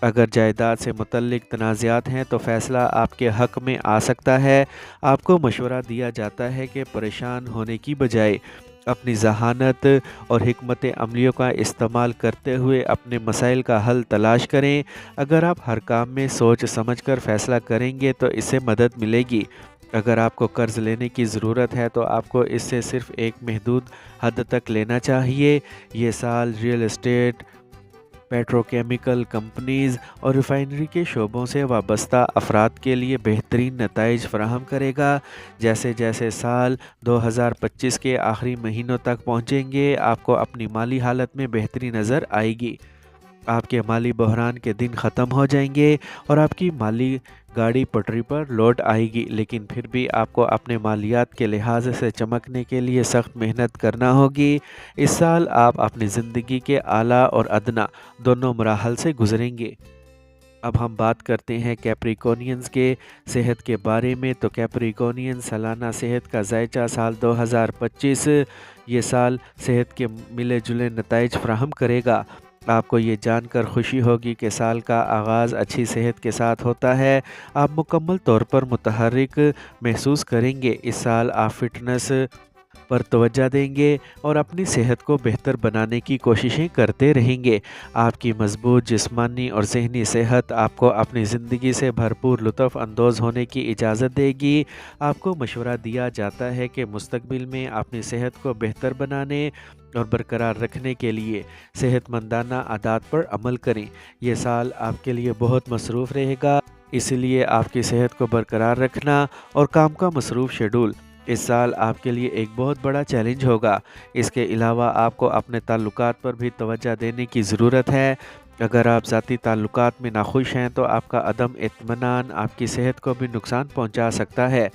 اگر جائیداد سے متعلق تنازعات ہیں تو فیصلہ آپ کے حق میں آ سکتا ہے۔ آپ کو مشورہ دیا جاتا ہے کہ پریشان ہونے کی بجائے اپنی ذہانت اور حکمت عملیوں کا استعمال کرتے ہوئے اپنے مسائل کا حل تلاش کریں۔ اگر آپ ہر کام میں سوچ سمجھ کر فیصلہ کریں گے تو اس سے مدد ملے گی۔ اگر آپ کو قرض لینے کی ضرورت ہے تو آپ کو اس سے صرف ایک محدود حد تک لینا چاہیے۔ یہ سال ریئل اسٹیٹ، پیٹروکیمیکل کمپنیز اور ریفائنری کے شعبوں سے وابستہ افراد کے لیے بہترین نتائج فراہم کرے گا۔ جیسے جیسے سال 2025 کے آخری مہینوں تک پہنچیں گے، آپ کو اپنی مالی حالت میں بہتری نظر آئے گی۔ آپ کے مالی بحران کے دن ختم ہو جائیں گے اور آپ کی مالی گاڑی پٹری پر لوٹ آئے گی، لیکن پھر بھی آپ کو اپنے مالیات کے لحاظ سے چمکنے کے لیے سخت محنت کرنا ہوگی۔ اس سال آپ اپنی زندگی کے اعلیٰ اور ادنیٰ دونوں مراحل سے گزریں گے۔ اب ہم بات کرتے ہیں کیپریکونینز کے صحت کے بارے میں۔ تو کیپریکونین سالانہ صحت کا جائزہ سال 2025 یہ سال صحت کے ملے جلے نتائج فراہم کرے گا۔ آپ کو یہ جان کر خوشی ہوگی کہ سال کا آغاز اچھی صحت کے ساتھ ہوتا ہے۔ آپ مکمل طور پر متحرک محسوس کریں گے۔ اس سال آپ فٹنس پر توجہ دیں گے اور اپنی صحت کو بہتر بنانے کی کوششیں کرتے رہیں گے۔ آپ کی مضبوط جسمانی اور ذہنی صحت آپ کو اپنی زندگی سے بھرپور لطف اندوز ہونے کی اجازت دے گی۔ آپ کو مشورہ دیا جاتا ہے کہ مستقبل میں اپنی صحت کو بہتر بنانے اور برقرار رکھنے کے لیے صحت مندانہ عادات پر عمل کریں۔ یہ سال آپ کے لیے بہت مصروف رہے گا، اس لیے آپ کی صحت کو برقرار رکھنا اور کام کا مصروف شیڈول اس سال آپ کے لیے ایک بہت بڑا چیلنج ہوگا۔ اس کے علاوہ آپ کو اپنے تعلقات پر بھی توجہ دینے کی ضرورت ہے۔ اگر آپ ذاتی تعلقات میں ناخوش ہیں تو آپ کا عدم اطمینان آپ کی صحت کو بھی نقصان پہنچا سکتا ہے۔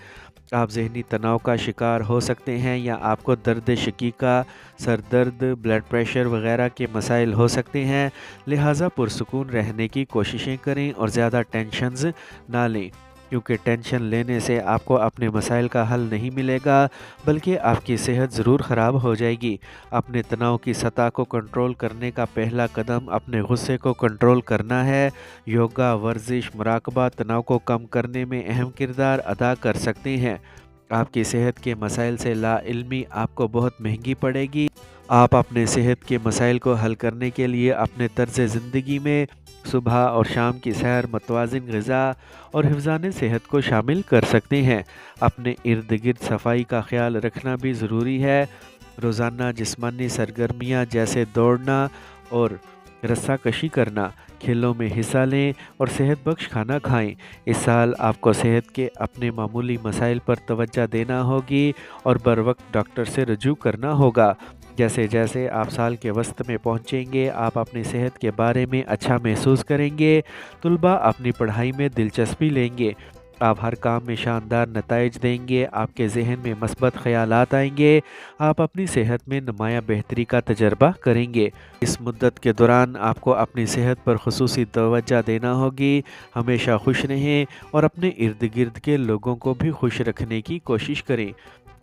آپ ذہنی تناؤ کا شکار ہو سکتے ہیں یا آپ کو درد شقیقہ، سر درد، بلڈ پریشر وغیرہ کے مسائل ہو سکتے ہیں۔ لہٰذا پرسکون رہنے کی کوششیں کریں اور زیادہ ٹینشنز نہ لیں، کیونکہ ٹینشن لینے سے آپ کو اپنے مسائل کا حل نہیں ملے گا بلکہ آپ کی صحت ضرور خراب ہو جائے گی۔ اپنے تناؤ کی سطح کو کنٹرول کرنے کا پہلا قدم اپنے غصے کو کنٹرول کرنا ہے۔ یوگا، ورزش، مراقبہ تناؤ کو کم کرنے میں اہم کردار ادا کر سکتے ہیں۔ آپ کی صحت کے مسائل سے لا علمی آپ کو بہت مہنگی پڑے گی۔ آپ اپنے صحت کے مسائل کو حل کرنے کے لیے اپنے طرز زندگی میں صبح اور شام کی سیر، متوازن غذا اور حفظان صحت کو شامل کر سکتے ہیں۔ اپنے ارد گرد صفائی کا خیال رکھنا بھی ضروری ہے۔ روزانہ جسمانی سرگرمیاں جیسے دوڑنا اور رسہ کشی کرنا، کھیلوں میں حصہ لیں اور صحت بخش کھانا کھائیں۔ اس سال آپ کو صحت کے اپنے معمولی مسائل پر توجہ دینا ہوگی اور بروقت ڈاکٹر سے رجوع کرنا ہوگا۔ جیسے جیسے آپ سال کے وسط میں پہنچیں گے، آپ اپنی صحت کے بارے میں اچھا محسوس کریں گے۔ طلباء اپنی پڑھائی میں دلچسپی لیں گے۔ آپ ہر کام میں شاندار نتائج دیں گے۔ آپ کے ذہن میں مثبت خیالات آئیں گے۔ آپ اپنی صحت میں نمایاں بہتری کا تجربہ کریں گے۔ اس مدت کے دوران آپ کو اپنی صحت پر خصوصی توجہ دینا ہوگی۔ ہمیشہ خوش رہیں اور اپنے ارد گرد کے لوگوں کو بھی خوش رکھنے کی کوشش کریں۔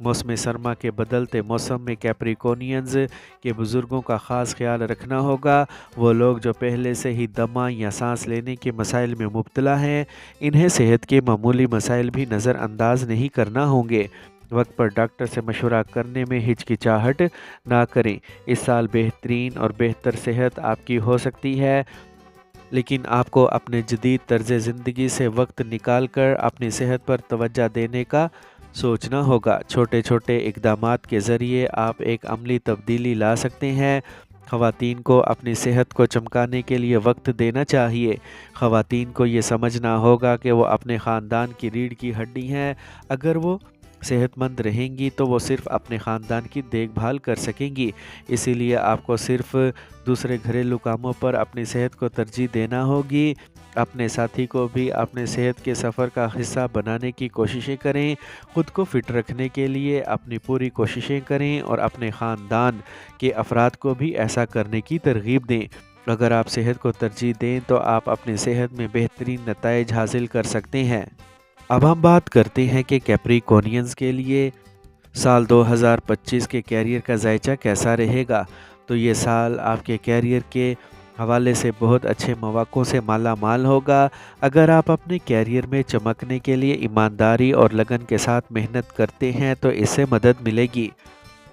موسم سرما کے بدلتے موسم میں کیپریکونینز کے بزرگوں کا خاص خیال رکھنا ہوگا۔ وہ لوگ جو پہلے سے ہی دمہ یا سانس لینے کے مسائل میں مبتلا ہیں، انہیں صحت کے معمولی مسائل بھی نظر انداز نہیں کرنا ہوں گے۔ وقت پر ڈاکٹر سے مشورہ کرنے میں ہچکچاہٹ نہ کریں۔ اس سال بہترین اور بہتر صحت آپ کی ہو سکتی ہے، لیکن آپ کو اپنے جدید طرز زندگی سے وقت نکال کر اپنی صحت پر توجہ دینے کا سوچنا ہوگا۔ چھوٹے چھوٹے اقدامات کے ذریعے آپ ایک عملی تبدیلی لا سکتے ہیں۔ خواتین کو اپنی صحت کو چمکانے کے لیے وقت دینا چاہیے۔ خواتین کو یہ سمجھنا ہوگا کہ وہ اپنے خاندان کی ریڑھ کی ہڈی ہیں۔ اگر وہ صحت مند رہیں گی تو وہ صرف اپنے خاندان کی دیکھ بھال کر سکیں گی۔ اسی لیے آپ کو صرف دوسرے گھریلو کاموں پر اپنی صحت کو ترجیح دینا ہوگی۔ اپنے ساتھی کو بھی اپنے صحت کے سفر کا حصہ بنانے کی کوششیں کریں۔ خود کو فٹ رکھنے کے لیے اپنی پوری کوششیں کریں اور اپنے خاندان کے افراد کو بھی ایسا کرنے کی ترغیب دیں۔ اگر آپ صحت کو ترجیح دیں تو آپ اپنی صحت میں بہترین نتائج حاصل کر سکتے ہیں۔ اب ہم بات کرتے ہیں کہ کیپریکونینز کے لیے سال 2025 کے کیریئر کا ذائچہ کیسا رہے گا۔ تو یہ سال آپ کے کیریئر کے حوالے سے بہت اچھے مواقعوں سے مالا مال ہوگا۔ اگر آپ اپنے کیریئر میں چمکنے کے لیے ایمانداری اور لگن کے ساتھ محنت کرتے ہیں تو اس سے مدد ملے گی۔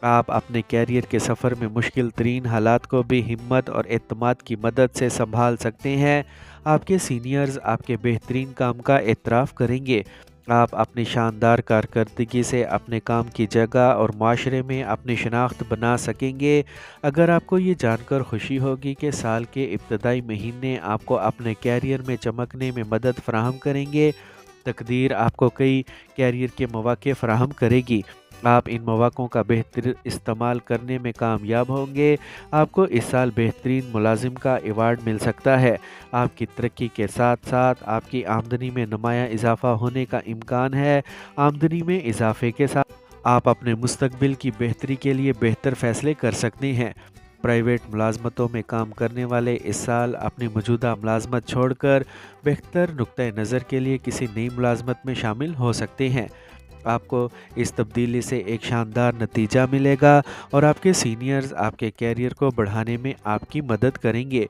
آپ اپنے کیریئر کے سفر میں مشکل ترین حالات کو بھی ہمت اور اعتماد کی مدد سے سنبھال سکتے ہیں۔ آپ کے سینئرز آپ کے بہترین کام کا اعتراف کریں گے۔ آپ اپنی شاندار کارکردگی سے اپنے کام کی جگہ اور معاشرے میں اپنی شناخت بنا سکیں گے۔ اگر آپ کو یہ جان کر خوشی ہوگی کہ سال کے ابتدائی مہینے آپ کو اپنے کیریئر میں چمکنے میں مدد فراہم کریں گے، تقدیر آپ کو کئی کیریئر کے مواقع فراہم کرے گی۔ آپ ان مواقعوں کا بہتر استعمال کرنے میں کامیاب ہوں گے۔ آپ کو اس سال بہترین ملازم کا ایوارڈ مل سکتا ہے۔ آپ کی ترقی کے ساتھ ساتھ آپ کی آمدنی میں نمایاں اضافہ ہونے کا امکان ہے۔ آمدنی میں اضافے کے ساتھ آپ اپنے مستقبل کی بہتری کے لیے بہتر فیصلے کر سکتے ہیں۔ پرائیویٹ ملازمتوں میں کام کرنے والے اس سال اپنی موجودہ ملازمت چھوڑ کر بہتر نقطۂ نظر کے لیے کسی نئی ملازمت میں شامل ہو سکتے ہیں۔ آپ کو اس تبدیلی سے ایک شاندار نتیجہ ملے گا اور آپ کے سینئرز آپ کے کیریئر کو بڑھانے میں آپ کی مدد کریں گے۔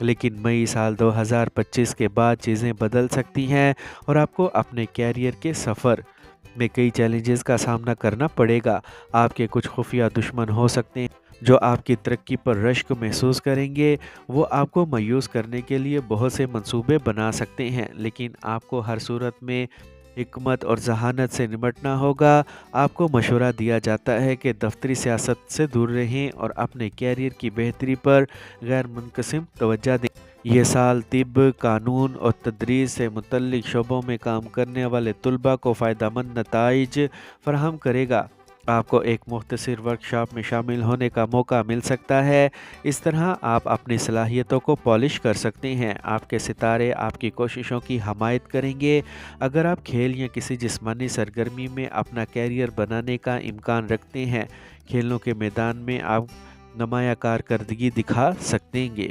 لیکن مئی سال 2025 کے بعد چیزیں بدل سکتی ہیں اور آپ کو اپنے کیریئر کے سفر میں کئی چیلنجز کا سامنا کرنا پڑے گا۔ آپ کے کچھ خفیہ دشمن ہو سکتے ہیں جو آپ کی ترقی پر رشک محسوس کریں گے۔ وہ آپ کو مایوس کرنے کے لیے بہت سے منصوبے بنا سکتے ہیں، لیکن آپ کو ہر صورت میں حکمت اور ذہانت سے نمٹنا ہوگا۔ آپ کو مشورہ دیا جاتا ہے کہ دفتری سیاست سے دور رہیں اور اپنے کیریئر کی بہتری پر غیر منقسم توجہ دیں۔ یہ سال طب، قانون اور تدریس سے متعلق شعبوں میں کام کرنے والے طلباء کو فائدہ مند نتائج فراہم کرے گا۔ آپ کو ایک مختصر ورکشاپ میں شامل ہونے کا موقع مل سکتا ہے۔ اس طرح آپ اپنی صلاحیتوں کو پالش کر سکتے ہیں۔ آپ کے ستارے آپ کی کوششوں کی حمایت کریں گے۔ اگر آپ کھیل یا کسی جسمانی سرگرمی میں اپنا کیریئر بنانے کا امکان رکھتے ہیں، کھیلوں کے میدان میں آپ نمایاں کارکردگی دکھا سکیں گے۔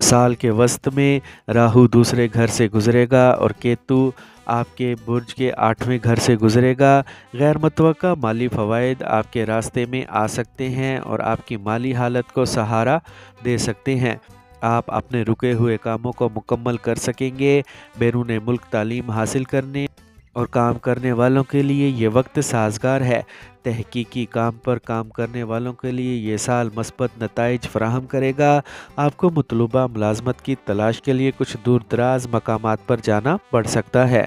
سال کے وسط میں راہو دوسرے گھر سے گزرے گا اور کیتو آپ کے برج کے 8ویں گھر سے گزرے گا۔ غیر متوقع مالی فوائد آپ کے راستے میں آ سکتے ہیں اور آپ کی مالی حالت کو سہارا دے سکتے ہیں۔ آپ اپنے رکے ہوئے کاموں کو مکمل کر سکیں گے۔ بیرون ملک تعلیم حاصل کرنے اور کام کرنے والوں کے لیے یہ وقت سازگار ہے۔ تحقیقی کام پر کام کرنے والوں کے لیے یہ سال مثبت نتائج فراہم کرے گا۔ آپ کو مطلوبہ ملازمت کی تلاش کے لیے کچھ دور دراز مقامات پر جانا پڑ سکتا ہے۔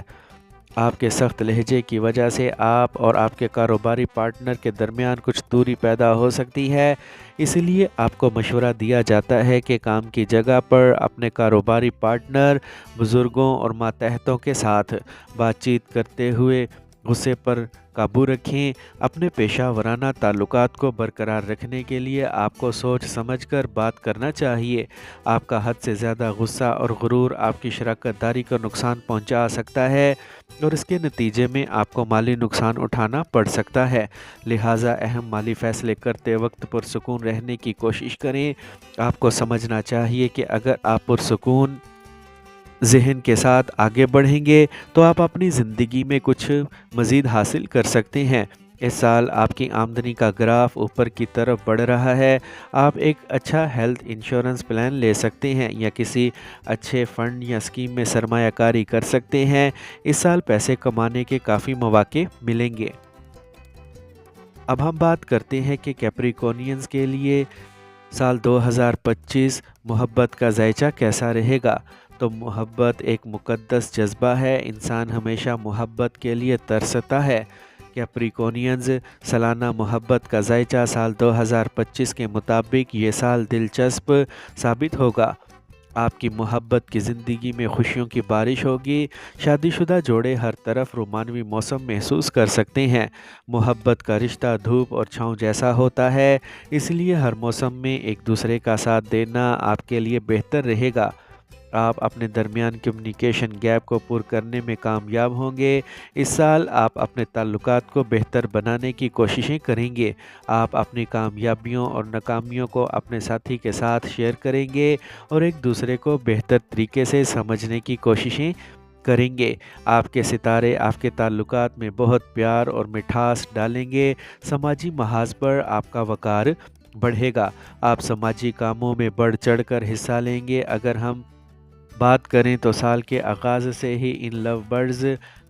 آپ کے سخت لہجے کی وجہ سے آپ اور آپ کے کاروباری پارٹنر کے درمیان کچھ دوری پیدا ہو سکتی ہے، اس لیے آپ کو مشورہ دیا جاتا ہے کہ کام کی جگہ پر اپنے کاروباری پارٹنر، بزرگوں اور ماتحتوں کے ساتھ بات چیت کرتے ہوئے غصے پر قابو رکھیں۔ اپنے پیشہ ورانہ تعلقات کو برقرار رکھنے کے لیے آپ کو سوچ سمجھ کر بات کرنا چاہیے۔ آپ کا حد سے زیادہ غصہ اور غرور آپ کی شراکت داری کو نقصان پہنچا سکتا ہے اور اس کے نتیجے میں آپ کو مالی نقصان اٹھانا پڑ سکتا ہے۔ لہٰذا اہم مالی فیصلے کرتے وقت پرسکون رہنے کی کوشش کریں۔ آپ کو سمجھنا چاہیے کہ اگر آپ پرسکون ذہن کے ساتھ آگے بڑھیں گے تو آپ اپنی زندگی میں کچھ مزید حاصل کر سکتے ہیں۔ اس سال آپ کی آمدنی کا گراف اوپر کی طرف بڑھ رہا ہے۔ آپ ایک اچھا ہیلتھ انشورنس پلان لے سکتے ہیں یا کسی اچھے فنڈ یا اسکیم میں سرمایہ کاری کر سکتے ہیں۔ اس سال پیسے کمانے کے کافی مواقع ملیں گے۔ اب ہم بات کرتے ہیں کہ کیپریکونینز کے لیے سال 2025 محبت کا ذائچہ کیسا رہے گا۔ تو محبت ایک مقدس جذبہ ہے۔ انسان ہمیشہ محبت کے لیے ترستا ہے۔ کیپریکونینز سالانہ محبت کا ذائچہ سال 2025 کے مطابق یہ سال دلچسپ ثابت ہوگا۔ آپ کی محبت کی زندگی میں خوشیوں کی بارش ہوگی۔ شادی شدہ جوڑے ہر طرف رومانوی موسم محسوس کر سکتے ہیں۔ محبت کا رشتہ دھوپ اور چھاؤں جیسا ہوتا ہے، اس لیے ہر موسم میں ایک دوسرے کا ساتھ دینا آپ کے لیے بہتر رہے گا۔ آپ اپنے درمیان کمیونیکیشن گیپ کو پور کرنے میں کامیاب ہوں گے۔ اس سال آپ اپنے تعلقات کو بہتر بنانے کی کوششیں کریں گے۔ آپ اپنی کامیابیوں اور ناکامیوں کو اپنے ساتھی کے ساتھ شیئر کریں گے اور ایک دوسرے کو بہتر طریقے سے سمجھنے کی کوششیں کریں گے۔ آپ کے ستارے آپ کے تعلقات میں بہت پیار اور مٹھاس ڈالیں گے۔ سماجی محاذ پر آپ کا وقار بڑھے گا۔ آپ سماجی کاموں میں بڑھ چڑھ کر حصہ لیں گے۔ اگر ہم بات کریں تو سال کے آغاز سے ہی ان لو برڈز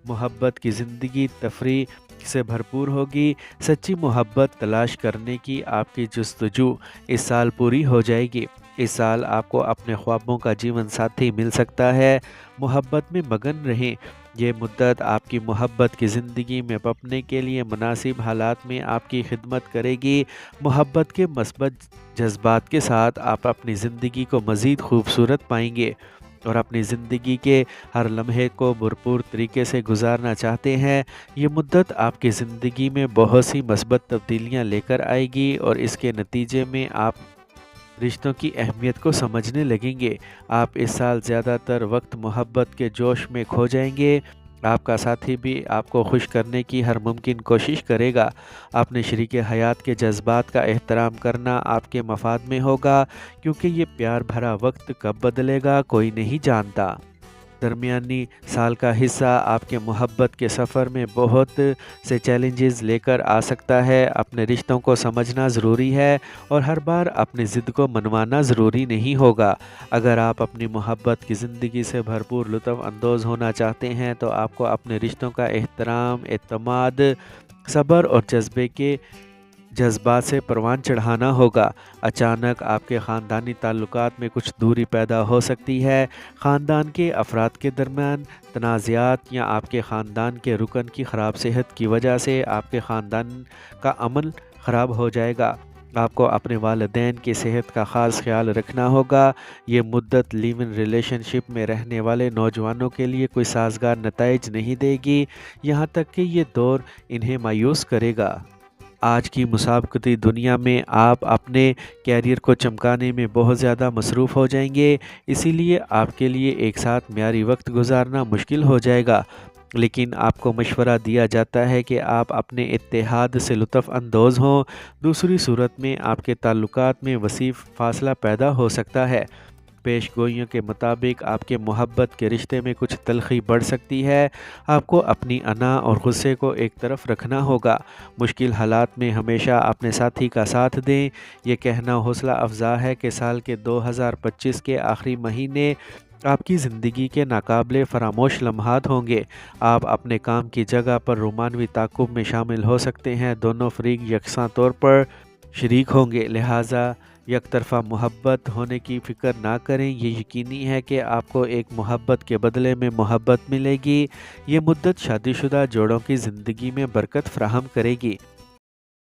محبت کی زندگی تفریح سے بھرپور ہوگی۔ سچی محبت تلاش کرنے کی آپ کی جستجو اس سال پوری ہو جائے گی۔ اس سال آپ کو اپنے خوابوں کا جیون ساتھی مل سکتا ہے۔ محبت میں مگن رہیں۔ یہ مدت آپ کی محبت کی زندگی میں پپنے کے لیے مناسب حالات میں آپ کی خدمت کرے گی۔ محبت کے مثبت جذبات کے ساتھ آپ اپنی زندگی کو مزید خوبصورت پائیں گے اور اپنی زندگی کے ہر لمحے کو بھرپور طریقے سے گزارنا چاہتے ہیں۔ یہ مدت آپ کی زندگی میں بہت سی مثبت تبدیلیاں لے کر آئے گی اور اس کے نتیجے میں آپ رشتوں کی اہمیت کو سمجھنے لگیں گے۔ آپ اس سال زیادہ تر وقت محبت کے جوش میں کھو جائیں گے۔ آپ کا ساتھی بھی آپ کو خوش کرنے کی ہر ممکن کوشش کرے گا۔ اپنے شریک حیات کے جذبات کا احترام کرنا آپ کے مفاد میں ہوگا، کیونکہ یہ پیار بھرا وقت کب بدلے گا کوئی نہیں جانتا۔ درمیانی سال کا حصہ آپ کے محبت کے سفر میں بہت سے چیلنجز لے کر آ سکتا ہے۔ اپنے رشتوں کو سمجھنا ضروری ہے اور ہر بار اپنی ضد کو منوانا ضروری نہیں ہوگا۔ اگر آپ اپنی محبت کی زندگی سے بھرپور لطف اندوز ہونا چاہتے ہیں تو آپ کو اپنے رشتوں کا احترام، اعتماد، صبر اور جذبے کے جذبات سے پروان چڑھانا ہوگا۔ اچانک آپ کے خاندانی تعلقات میں کچھ دوری پیدا ہو سکتی ہے۔ خاندان کے افراد کے درمیان تنازعات یا آپ کے خاندان کے رکن کی خراب صحت کی وجہ سے آپ کے خاندان کا امن خراب ہو جائے گا۔ آپ کو اپنے والدین کی صحت کا خاص خیال رکھنا ہوگا۔ یہ مدت لیو ان ریلیشن شپ میں رہنے والے نوجوانوں کے لیے کوئی سازگار نتائج نہیں دے گی، یہاں تک کہ یہ دور انہیں مایوس کرے گا۔ آج کی مسابقتی دنیا میں آپ اپنے کیریئر کو چمکانے میں بہت زیادہ مصروف ہو جائیں گے، اسی لیے آپ کے لیے ایک ساتھ معیاری وقت گزارنا مشکل ہو جائے گا۔ لیکن آپ کو مشورہ دیا جاتا ہے کہ آپ اپنے اتحاد سے لطف اندوز ہوں۔ دوسری صورت میں آپ کے تعلقات میں وسیع فاصلہ پیدا ہو سکتا ہے۔ پیش گوئیوں کے مطابق آپ کے محبت کے رشتے میں کچھ تلخی بڑھ سکتی ہے۔ آپ کو اپنی انا اور غصے کو ایک طرف رکھنا ہوگا۔ مشکل حالات میں ہمیشہ اپنے ساتھی کا ساتھ دیں۔ یہ کہنا حوصلہ افزا ہے کہ سال کے 2025 کے آخری مہینے آپ کی زندگی کے ناقابل فراموش لمحات ہوں گے۔ آپ اپنے کام کی جگہ پر رومانوی تعاقب میں شامل ہو سکتے ہیں۔ دونوں فریق یکساں طور پر شریک ہوں گے، لہٰذا یک طرفہ محبت ہونے کی فکر نہ کریں۔ یہ یقینی ہے کہ آپ کو ایک محبت کے بدلے میں محبت ملے گی۔ یہ مدت شادی شدہ جوڑوں کی زندگی میں برکت فراہم کرے گی۔